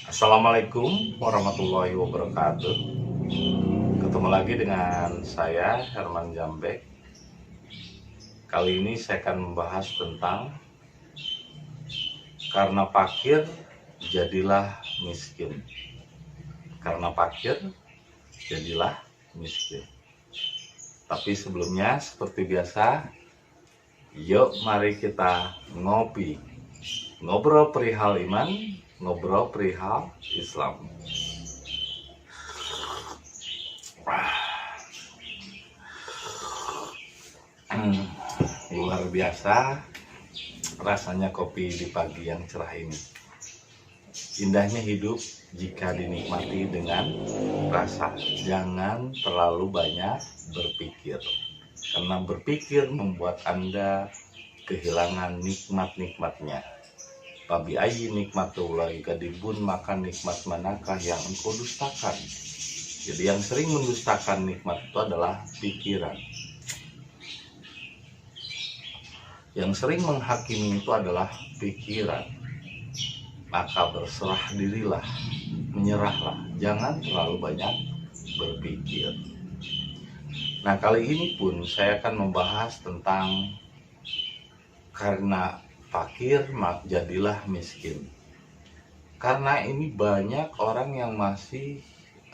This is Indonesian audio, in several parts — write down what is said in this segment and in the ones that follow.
Assalamualaikum warahmatullahi wabarakatuh. Ketemu lagi dengan saya Herman Jambek. Kali ini saya akan membahas tentang karena fakir jadilah miskin. Karena fakir jadilah miskin. Tapi sebelumnya seperti biasa, yuk mari kita ngopi. Ngobrol perihal iman, ngobrol perihal Islam. Luar biasa rasanya kopi di pagi yang cerah ini. Indahnya hidup jika dinikmati dengan rasa. Jangan terlalu banyak berpikir, karena berpikir membuat Anda kehilangan nikmat-nikmatnya. Fabi ayyi nikmatullahi kadibun, maka nikmat manakah yang engkau dustakan? Jadi yang sering mendustakan nikmat itu adalah pikiran. Yang sering menghakimi itu adalah pikiran. Maka berserah dirilah, menyerahlah, jangan terlalu banyak berpikir. Nah, kali ini pun saya akan membahas tentang karena fakir jadilah miskin. Karena ini banyak orang yang masih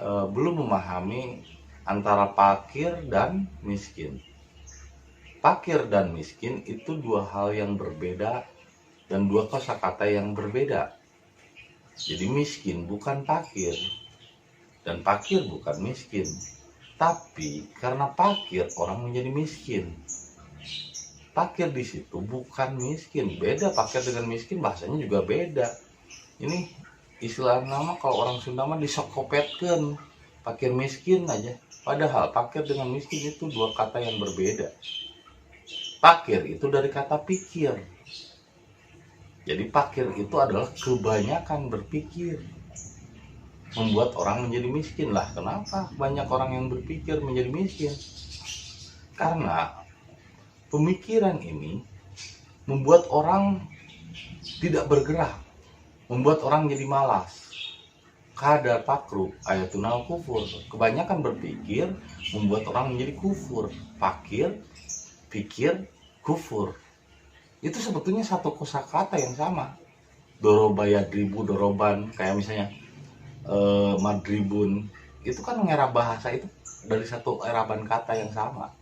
belum memahami antara fakir dan miskin. Fakir dan miskin itu dua hal yang berbeda dan dua kosakata yang berbeda. Jadi miskin bukan fakir dan fakir bukan miskin. Tapi karena fakir orang menjadi miskin. Fakir di situ bukan miskin, beda fakir dengan miskin, bahasanya juga beda. Ini istilah nama kalau orang Sunda mah disokopetkeun, fakir miskin aja. Padahal fakir dengan miskin itu dua kata yang berbeda. Fakir itu dari kata pikir. Jadi fakir itu adalah kebanyakan berpikir, membuat orang menjadi miskin. Lah kenapa banyak orang yang berpikir menjadi miskin? Karena pemikiran ini membuat orang tidak bergerak, membuat orang jadi malas. Kadar fakru ayatunal kufur. Kebanyakan berpikir membuat orang menjadi kufur. Fakir, pikir, kufur. Itu sebetulnya satu kosakata yang sama. Doroba yadribu, doroban, kayak misalnya madribun. Itu kan mengerab bahasa itu dari satu eraban kata yang sama.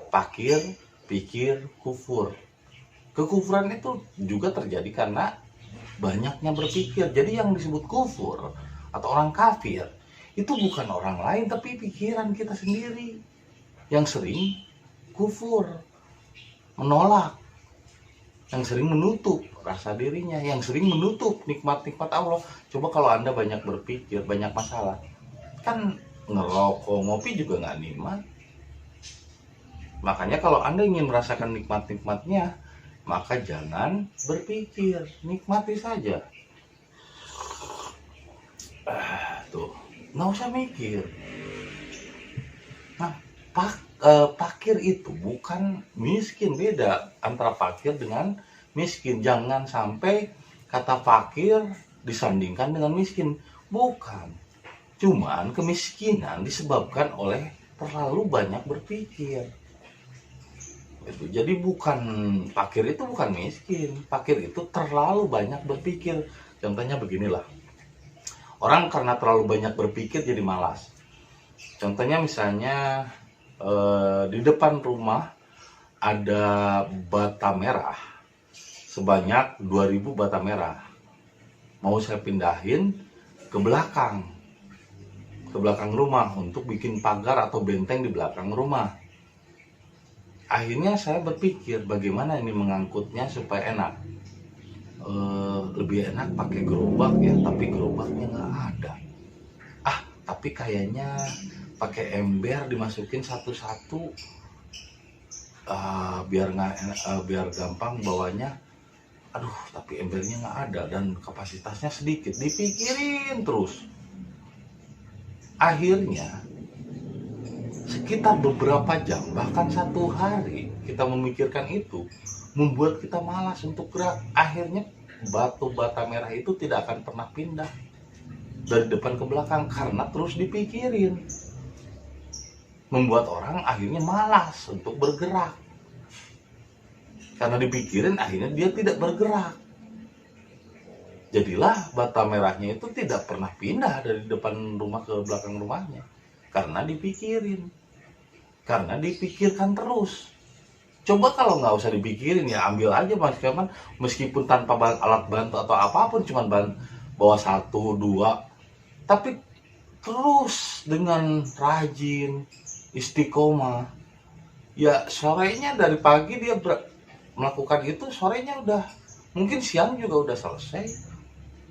Fakir, pikir, kufur. Kekufuran itu juga terjadi karena banyaknya berpikir. Jadi yang disebut kufur atau orang kafir itu bukan orang lain tapi pikiran kita sendiri yang sering kufur, menolak, yang sering menutup rasa dirinya, yang sering menutup nikmat-nikmat Allah. Coba kalau Anda banyak berpikir, banyak masalah, kan ngerokok, ngopi juga nggak nikmat. Makanya kalau Anda ingin merasakan nikmat-nikmatnya, maka jangan berpikir, nikmati saja. Tuh, nggak usah mikir. Nah, fakir itu bukan miskin, beda antara fakir dengan miskin. Jangan sampai kata fakir disandingkan dengan miskin, bukan. Cuman kemiskinan disebabkan oleh terlalu banyak berpikir. Jadi bukan fakir itu bukan miskin, fakir itu terlalu banyak berpikir. Contohnya beginilah, orang karena terlalu banyak berpikir jadi malas. Contohnya misalnya di depan rumah ada bata merah sebanyak 2000 bata merah, mau saya pindahin ke belakang rumah untuk bikin pagar atau benteng di belakang rumah. Akhirnya saya berpikir bagaimana ini mengangkutnya supaya enak. Lebih enak pakai gerobak ya, tapi gerobaknya nggak ada. Tapi kayaknya pakai ember dimasukin satu-satu, biar gampang bawanya. Aduh, tapi embernya nggak ada dan kapasitasnya sedikit. Dipikirin terus. Akhirnya sekitar beberapa jam, bahkan satu hari kita memikirkan itu, membuat kita malas untuk gerak. Akhirnya batu bata merah itu tidak akan pernah pindah dari depan ke belakang karena terus dipikirin, membuat orang akhirnya malas untuk bergerak. Karena dipikirin akhirnya dia tidak bergerak. Jadilah bata merahnya itu tidak pernah pindah dari depan rumah ke belakang rumahnya karena dipikirin, karena dipikirkan terus. Coba kalau nggak usah dipikirin, ya ambil aja Mas Kaman, meskipun tanpa alat bantu atau apapun, cuman bawa 1, 2, tapi terus dengan rajin, istiqomah, ya sorenya dari pagi dia melakukan itu, sorenya udah, mungkin siang juga udah selesai.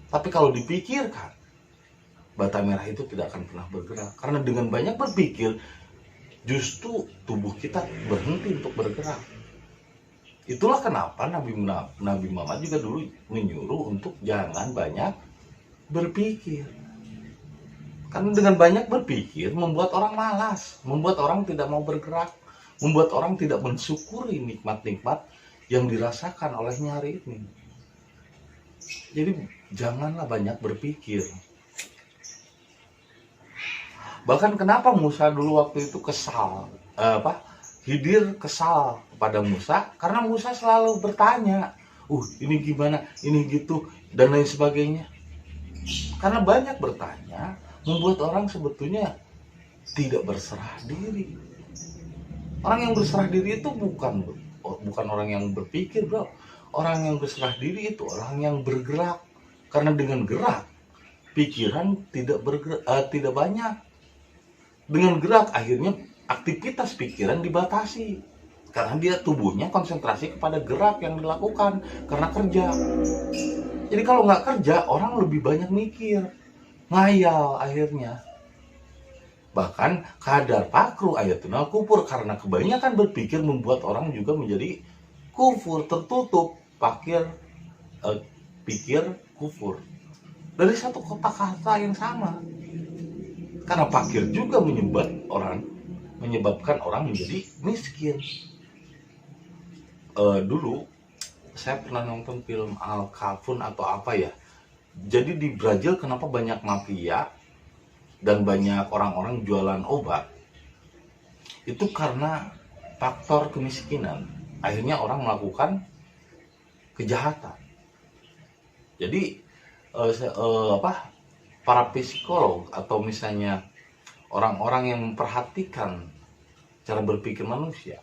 Tapi kalau dipikirkan, bata merah itu tidak akan pernah bergerak. Karena dengan banyak berpikir, justru tubuh kita berhenti untuk bergerak. Itulah kenapa Nabi Muhammad juga dulu menyuruh untuk jangan banyak berpikir. Karena dengan banyak berpikir membuat orang malas, membuat orang tidak mau bergerak, membuat orang tidak mensyukuri nikmat-nikmat yang dirasakan olehnya hari ini. Jadi janganlah banyak berpikir. Bahkan kenapa Musa dulu waktu itu kesal, Khidir kesal kepada Musa karena Musa selalu bertanya, ini gimana, ini gitu, dan lain sebagainya. Karena banyak bertanya membuat orang sebetulnya tidak berserah diri. Orang yang berserah diri itu bukan orang yang berpikir, bro. Orang yang berserah diri itu orang yang bergerak. Karena dengan gerak, pikiran tidak banyak. Dengan gerak, akhirnya aktivitas pikiran dibatasi. Karena dia tubuhnya konsentrasi kepada gerak yang dilakukan. Karena kerja. Jadi kalau nggak kerja, orang lebih banyak mikir. Ngayal akhirnya. Bahkan kadar pakru ayatunal kufur, karena kebanyakan berpikir membuat orang juga menjadi kufur, tertutup, pikir kufur. Dari satu kata-kata yang sama. Karena pakir juga menyebabkan orang menjadi miskin. Dulu saya pernah nonton film Al-Kafun atau apa ya. Jadi di Brazil kenapa banyak mafia dan banyak orang-orang jualan obat, itu karena faktor kemiskinan. Akhirnya orang melakukan kejahatan. Jadi para psikolog atau misalnya orang-orang yang memperhatikan cara berpikir manusia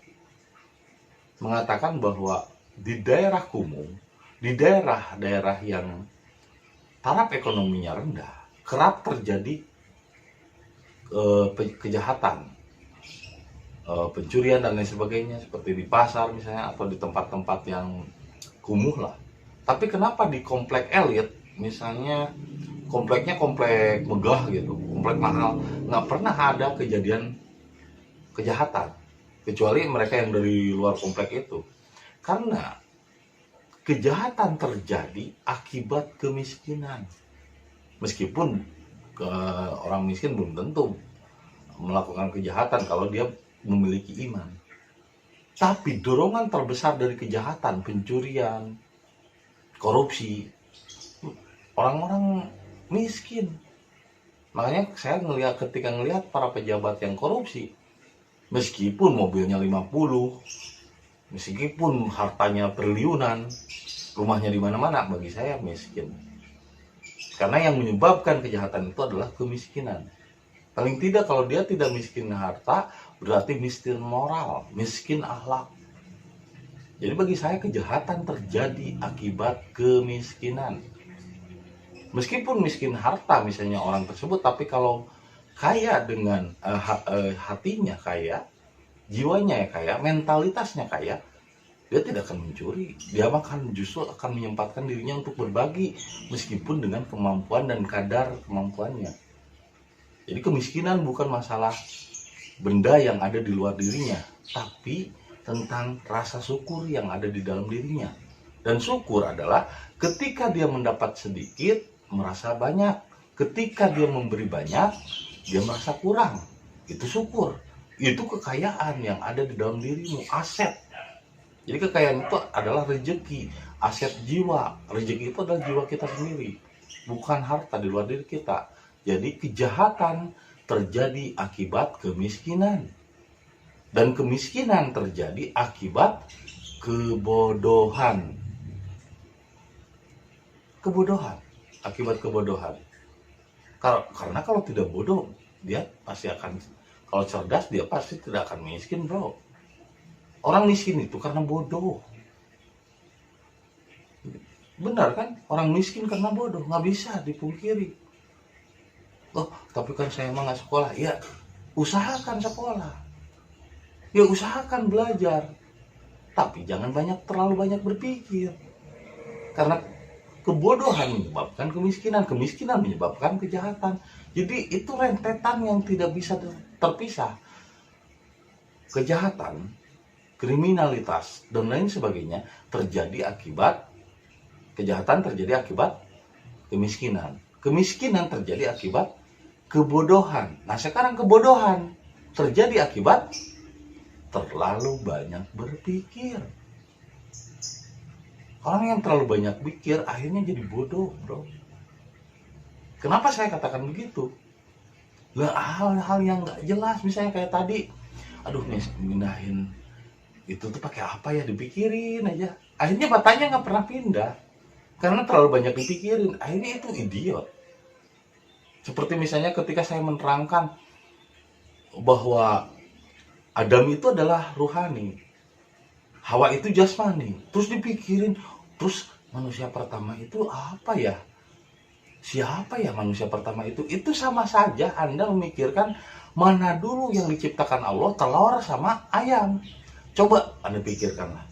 mengatakan bahwa di daerah kumuh, di daerah-daerah yang taraf ekonominya rendah, kerap terjadi kejahatan, pencurian dan lain sebagainya, seperti di pasar misalnya atau di tempat-tempat yang kumuh lah. Tapi kenapa di komplek elit, misalnya kompleknya komplek megah gitu, komplek mahal, nggak pernah ada kejadian kejahatan, kecuali mereka yang dari luar komplek itu. Karena kejahatan terjadi akibat kemiskinan. Meskipun orang miskin belum tentu melakukan kejahatan kalau dia memiliki iman. Tapi dorongan terbesar dari kejahatan, pencurian, korupsi, orang-orang miskin. Makanya saya ketika ngelihat para pejabat yang korupsi, meskipun mobilnya 50, meskipun hartanya triliunan, rumahnya di mana-mana, bagi saya miskin. Karena yang menyebabkan kejahatan itu adalah kemiskinan. Paling tidak kalau dia tidak miskin harta, berarti miskin moral, miskin akhlak. Jadi bagi saya kejahatan terjadi akibat kemiskinan. Meskipun miskin harta misalnya orang tersebut, tapi kalau kaya dengan hatinya kaya, jiwanya ya kaya, mentalitasnya kaya, dia tidak akan mencuri. Dia justru akan menyempatkan dirinya untuk berbagi meskipun dengan kemampuan dan kadar kemampuannya. Jadi kemiskinan bukan masalah benda yang ada di luar dirinya, tapi tentang rasa syukur yang ada di dalam dirinya. Dan syukur adalah ketika dia mendapat sedikit merasa banyak, ketika dia memberi banyak dia merasa kurang. Itu syukur. Itu kekayaan yang ada di dalam dirimu, aset. Jadi kekayaan itu adalah rezeki, aset jiwa. Rezeki itu adalah jiwa kita sendiri, bukan harta di luar diri kita. Jadi kejahatan terjadi akibat kemiskinan, dan kemiskinan terjadi akibat kebodohan. Akibat kebodohan. Karena kalau tidak bodoh, dia pasti akan, kalau cerdas dia pasti tidak akan miskin, bro. Orang miskin itu karena bodoh. Benar kan? Orang miskin karena bodoh, nggak bisa dipungkiri. Oh, tapi kan saya emang nggak sekolah. Ya, usahakan sekolah. Ya, usahakan belajar. Tapi jangan terlalu banyak berpikir. Karena kebodohan menyebabkan kemiskinan, kemiskinan menyebabkan kejahatan. Jadi itu rentetan yang tidak bisa terpisah. Kejahatan, kriminalitas, dan lain sebagainya terjadi akibat kejahatan, terjadi akibat kemiskinan. Kemiskinan terjadi akibat kebodohan. Nah, sekarang kebodohan terjadi akibat terlalu banyak berpikir. Orang yang terlalu banyak pikir akhirnya jadi bodoh, bro. Kenapa saya katakan begitu? Lah, hal-hal yang nggak jelas, misalnya kayak tadi, aduh nih pindahin itu tuh pakai apa ya, dipikirin aja. Akhirnya matanya nggak pernah pindah karena terlalu banyak dipikirin. Akhirnya itu idiot. Seperti misalnya ketika saya menerangkan bahwa Adam itu adalah ruhani, Hawa itu jasmani, terus dipikirin, terus manusia pertama itu apa ya? Siapa ya manusia pertama itu? Itu sama saja Anda memikirkan mana dulu yang diciptakan Allah, telur sama ayam. Coba Anda pikirkanlah.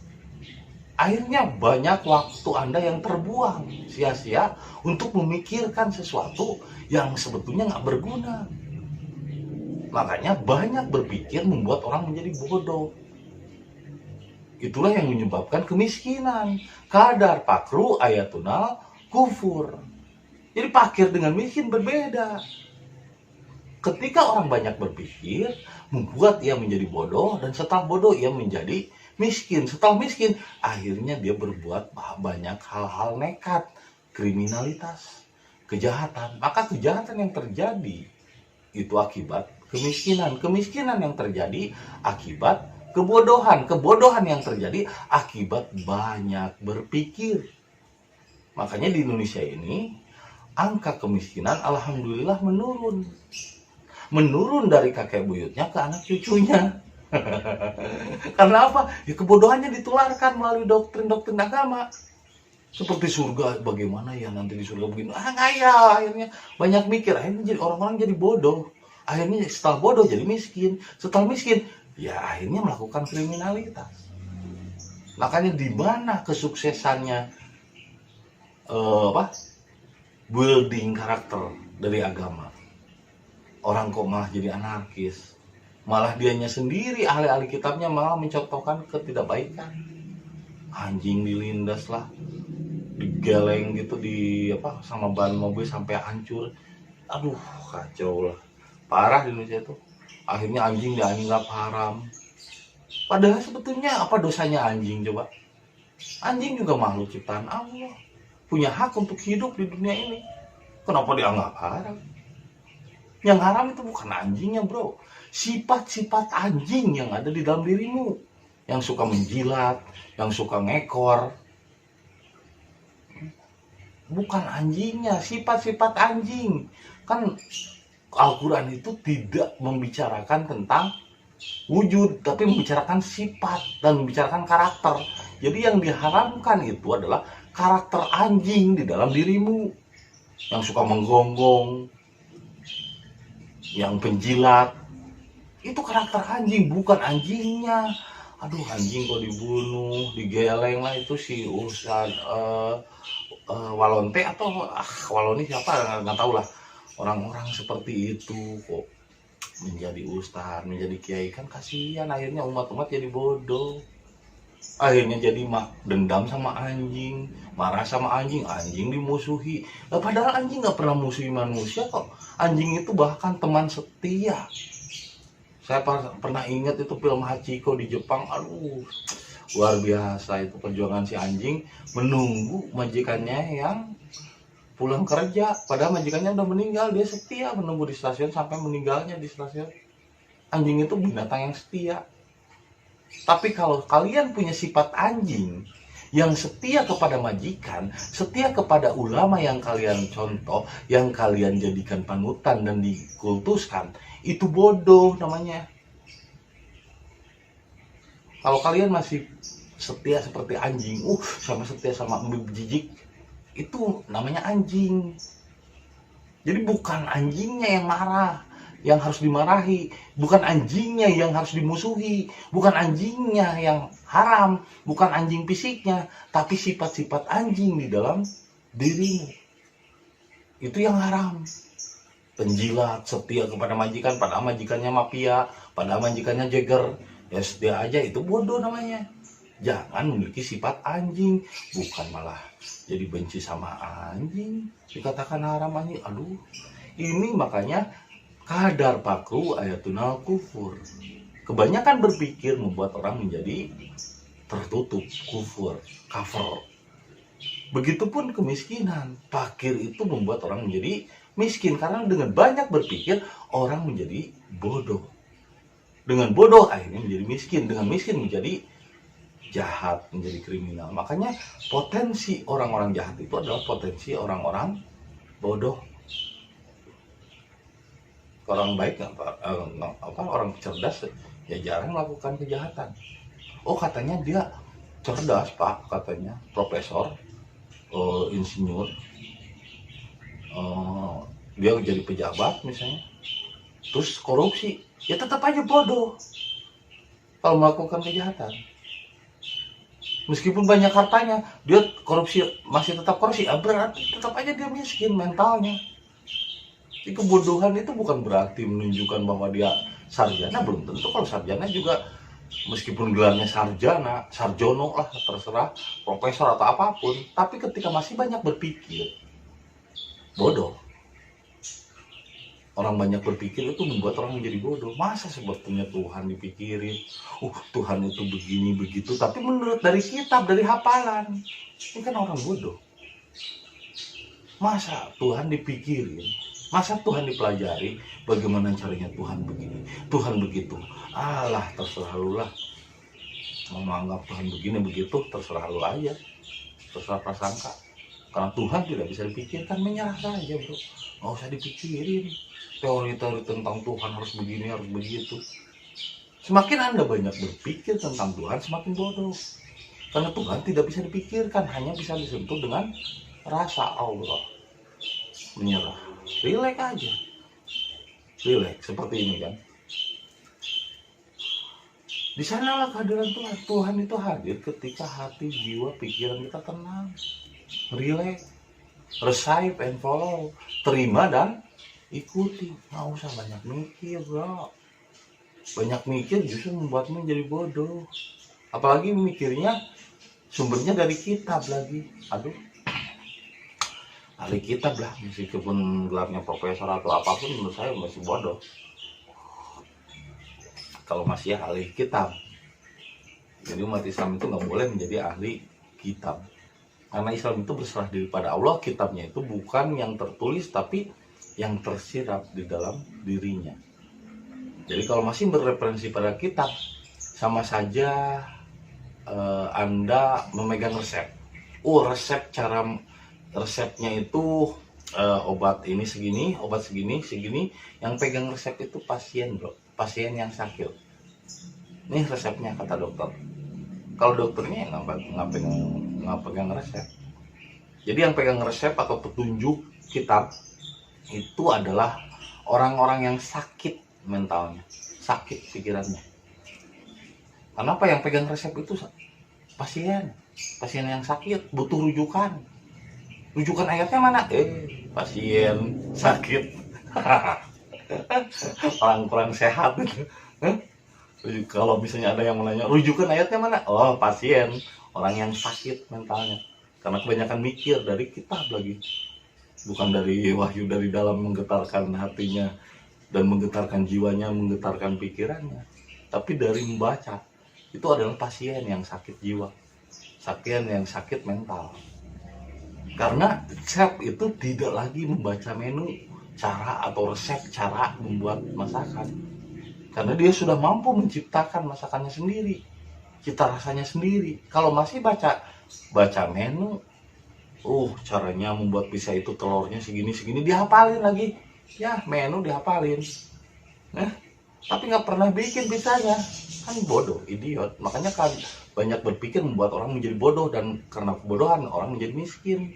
Akhirnya banyak waktu Anda yang terbuang sia-sia untuk memikirkan sesuatu yang sebetulnya nggak berguna. Makanya banyak berpikir membuat orang menjadi bodoh. Itulah yang menyebabkan kemiskinan. Kadar pakru ayatunal kufur. Jadi fakir dengan miskin berbeda. Ketika orang banyak berpikir, membuat ia menjadi bodoh, dan setelah bodoh ia menjadi miskin. Setelah miskin, akhirnya dia berbuat banyak hal-hal nekat, kriminalitas, kejahatan. Maka kejahatan yang terjadi itu akibat kemiskinan. Kemiskinan yang terjadi akibat kebodohan. Kebodohan yang terjadi akibat banyak berpikir. Makanya di Indonesia ini angka kemiskinan alhamdulillah menurun. Menurun dari kakek buyutnya ke anak cucunya. Karena apa? Ya, kebodohannya ditularkan melalui doktrin-doktrin agama. Seperti surga, bagaimana ya nanti di surga begini. Nggak ya, akhirnya banyak mikir. Akhirnya jadi orang-orang jadi bodoh. Akhirnya setelah bodoh jadi miskin. Setelah miskin, ya akhirnya melakukan kriminalitas. Makanya di mana kesuksesannya building karakter dari agama? Orang kok malah jadi anarkis, malah dianya sendiri ahli-ahli kitabnya malah mencontohkan ketidakbaikan. Anjing dilindas lah, digeleng gitu sama ban mobil sampai hancur. Aduh, kacau lah, parah di Indonesia itu. Akhirnya anjing dianggap haram. Padahal sebetulnya apa dosanya anjing coba? Anjing juga makhluk ciptaan Allah, punya hak untuk hidup di dunia ini. Kenapa dianggap haram? Yang haram itu bukan anjingnya, bro. Sifat-sifat anjing yang ada di dalam dirimu. Yang suka menjilat, yang suka ngekor. Bukan anjingnya, sifat-sifat anjing. Kan Al-Quran itu tidak membicarakan tentang wujud, tapi membicarakan sifat dan membicarakan karakter. Jadi yang diharamkan itu adalah karakter anjing di dalam dirimu. Yang suka menggonggong, yang penjilat, itu karakter anjing, bukan anjingnya. Aduh, anjing kok dibunuh, digeleng lah, itu si Ustaz Walonte atau Waloni siapa nggak tahu lah. Orang-orang seperti itu kok menjadi ustaz, menjadi kiai, kan kasihan. Akhirnya umat-umat jadi bodoh. Akhirnya jadi dendam sama anjing, marah sama anjing, anjing dimusuhi. Padahal anjing nggak pernah musuhi manusia kok. Anjing itu bahkan teman setia. Saya pernah ingat itu film Hachiko di Jepang. Aduh, Luar biasa itu perjuangan si anjing menunggu majikannya yang pulang kerja, padahal majikannya udah meninggal. Dia setia menunggu di stasiun sampai meninggalnya di stasiun. Anjing itu binatang yang setia. Tapi kalau kalian punya sifat anjing yang setia kepada majikan, setia kepada ulama yang kalian contoh, yang kalian jadikan panutan dan dikultuskan, itu bodoh namanya. Kalau kalian masih setia seperti anjing, sama setia sama jijik, itu namanya anjing. Jadi bukan anjingnya yang marah, yang harus dimarahi, bukan anjingnya yang harus dimusuhi, bukan anjingnya yang haram, bukan anjing fisiknya, tapi sifat-sifat anjing di dalam dirimu. Itu yang haram. Penjilat, setia kepada majikan, padahal majikannya mafia, padahal majikannya jeger, ya setia aja, itu bodoh namanya. Jangan memiliki sifat anjing, bukan malah jadi benci sama anjing, dikatakan haram anjing. Aduh, ini makanya kadar pakru ayatunal kufur. Kebanyakan berpikir membuat orang menjadi tertutup, kufur, kafir. Begitupun kemiskinan, fakir itu membuat orang menjadi miskin, karena dengan banyak berpikir orang menjadi bodoh. Dengan bodoh akhirnya menjadi miskin, dengan miskin menjadi jahat, menjadi kriminal. Makanya potensi orang-orang jahat itu adalah potensi orang-orang bodoh. Orang baik orang cerdas ya jarang melakukan kejahatan. Oh, katanya dia cerdas Pak, katanya profesor, insinyur, dia jadi pejabat misalnya, terus korupsi, ya tetap aja bodoh kalau melakukan kejahatan. Meskipun banyak hartanya, dia korupsi, masih tetap korupsi, berarti tetap aja dia miskin mentalnya. Jadi kebodohan itu bukan berarti menunjukkan bahwa dia sarjana, belum tentu. Kalau sarjana juga, meskipun gelarnya sarjana, sarjono lah, terserah, profesor atau apapun, tapi ketika masih banyak berpikir, bodoh. Orang banyak berpikir itu membuat orang menjadi bodoh. Masa sebetulnya Tuhan dipikirin, Tuhan itu begini begitu, tapi menurut dari kitab, dari hafalan, ini kan orang bodoh. Masa Tuhan dipikirin, masa Tuhan dipelajari, bagaimana caranya Tuhan begini, Tuhan begitu. Alah, terserah lu lah. Mau menganggap Tuhan begini begitu, terserah lu aja, terserah prasangka. Karena Tuhan tidak bisa dipikirkan, menyerah saja bro, nggak usah dipikirin teori-teori tentang Tuhan harus begini, harus begitu. Semakin Anda banyak berpikir tentang Tuhan, semakin bodoh. Karena Tuhan tidak bisa dipikirkan, hanya bisa disentuh dengan rasa Allah. Menyerah, rileks aja, rileks seperti ini kan. Di sanalah kehadiran Tuhan. Tuhan itu hadir ketika hati, jiwa, pikiran kita tenang, rileks, receive and follow, terima dan ikuti. Nggak usah banyak mikir bro. Banyak mikir justru membuatmu menjadi bodoh. Apalagi mikirnya sumbernya dari kitab lagi. Aduh, ahli kitab lah, meskipun gelarnya profesor atau apapun, menurut saya masih bodoh kalau masih ahli kitab. Jadi umat Islam itu nggak boleh menjadi ahli kitab, karena Islam itu berserah diri pada Allah. Kitabnya itu bukan yang tertulis, tapi yang tersirat di dalam dirinya. Jadi kalau masih bereferensi pada kitab, sama saja Anda memegang resep. Resepnya itu obat ini segini, obat segini. Yang pegang resep itu pasien bro, pasien yang sakit. Nih resepnya kata dokter. Kalau dokternya nggak pegang resep. Jadi yang pegang resep atau petunjuk kitab itu adalah orang-orang yang sakit mentalnya, sakit pikirannya. Kenapa yang pegang resep itu pasien yang sakit, butuh rujukan. Rujukan ayatnya mana? Pasien sakit. Orang kurang sehat. Kalau misalnya ada yang menanya, rujukan ayatnya mana? Oh, pasien, orang yang sakit mentalnya. Karena kebanyakan mikir dari kitab lagi. Bukan dari wahyu dari dalam menggetarkan hatinya dan menggetarkan jiwanya, menggetarkan pikirannya, tapi dari membaca. itu adalah pasien yang sakit jiwa, pasien yang sakit mental. Karena chef itu tidak lagi membaca menu cara atau resep cara membuat masakan, karena dia sudah mampu menciptakan masakannya sendiri, cita rasanya sendiri. Kalau masih baca menu, caranya membuat pizza itu telurnya segini dihafalin lagi, ya menu dihafalin, tapi nggak pernah bikin pizzanya, kan bodoh, idiot. Makanya kan banyak berpikir membuat orang menjadi bodoh, dan karena kebodohan orang menjadi miskin.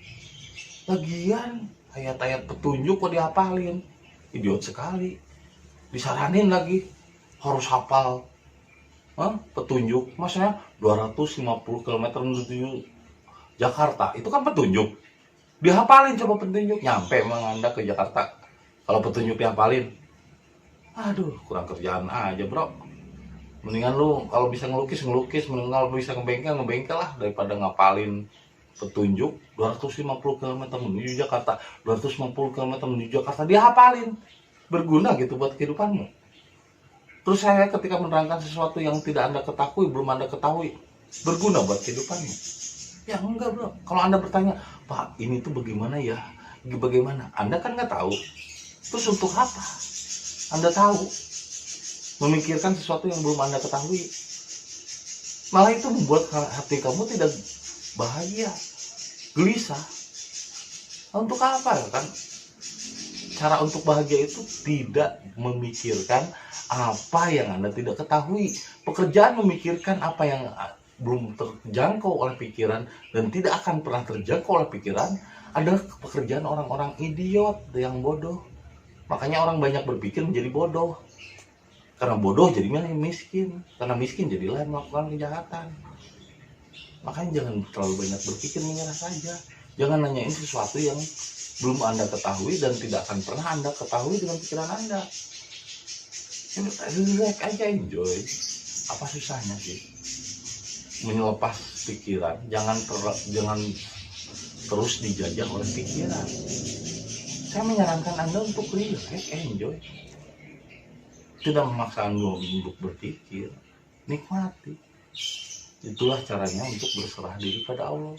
Lagian ayat-ayat petunjuk kok dihafalin, idiot sekali. Disaranin lagi harus hafal petunjuk, maksudnya 250 km menuju Jakarta, itu kan petunjuk. Dihafalin coba petunjuk, nyampe emang Anda ke Jakarta kalau petunjuk dihafalin? Aduh, kurang kerjaan aja bro. Mendingan lu kalau bisa ngelukis, mendingan kalau bisa ngebengkel lah, daripada ngapalin petunjuk 250 km menuju Jakarta, 250 km menuju Jakarta dihafalin. Berguna gitu buat kehidupanmu. Terus saya ketika menerangkan sesuatu yang tidak Anda ketahui, belum Anda ketahui, berguna buat kehidupanmu? Ya enggak bro. Kalau Anda bertanya, Pak ini tuh bagaimana ya? Bagaimana? Anda kan nggak tahu. Terus untuk apa Anda tahu? Memikirkan sesuatu yang belum Anda ketahui. Malah itu membuat hati kamu tidak bahagia, gelisah. Untuk apa ya kan? Cara untuk bahagia itu tidak memikirkan apa yang Anda tidak ketahui. Pekerjaan memikirkan apa yang belum terjangkau oleh pikiran dan tidak akan pernah terjangkau oleh pikiran adalah pekerjaan orang-orang idiot yang bodoh. Makanya orang banyak berpikir menjadi bodoh. Karena bodoh jadinya miskin, karena miskin jadilah melakukan kejahatan. Makanya jangan terlalu banyak berpikir, menyerah saja. Jangan nanyain sesuatu yang belum Anda ketahui dan tidak akan pernah Anda ketahui dengan pikiran Anda. Relax aja, enjoy. Apa susahnya sih menyelepas pikiran? Jangan terus dijajah oleh pikiran. Saya menyarankan Anda untuk relax, enjoy. Tidak memaksa Anda untuk berpikir, nikmati. Itulah caranya untuk berserah diri pada Allah.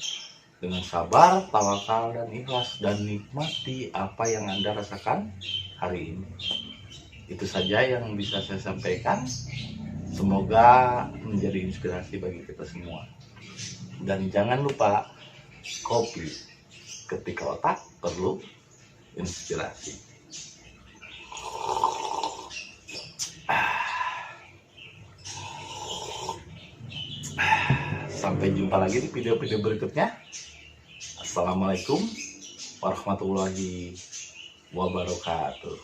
Dengan sabar, tawakal, dan ikhlas. Dan nikmati apa yang Anda rasakan hari ini. Itu saja yang bisa saya sampaikan. Semoga menjadi inspirasi bagi kita semua. Dan jangan lupa, kopi ketika otak perlu inspirasi. Sampai jumpa lagi di video-video berikutnya. Assalamualaikum warahmatullahi wabarakatuh.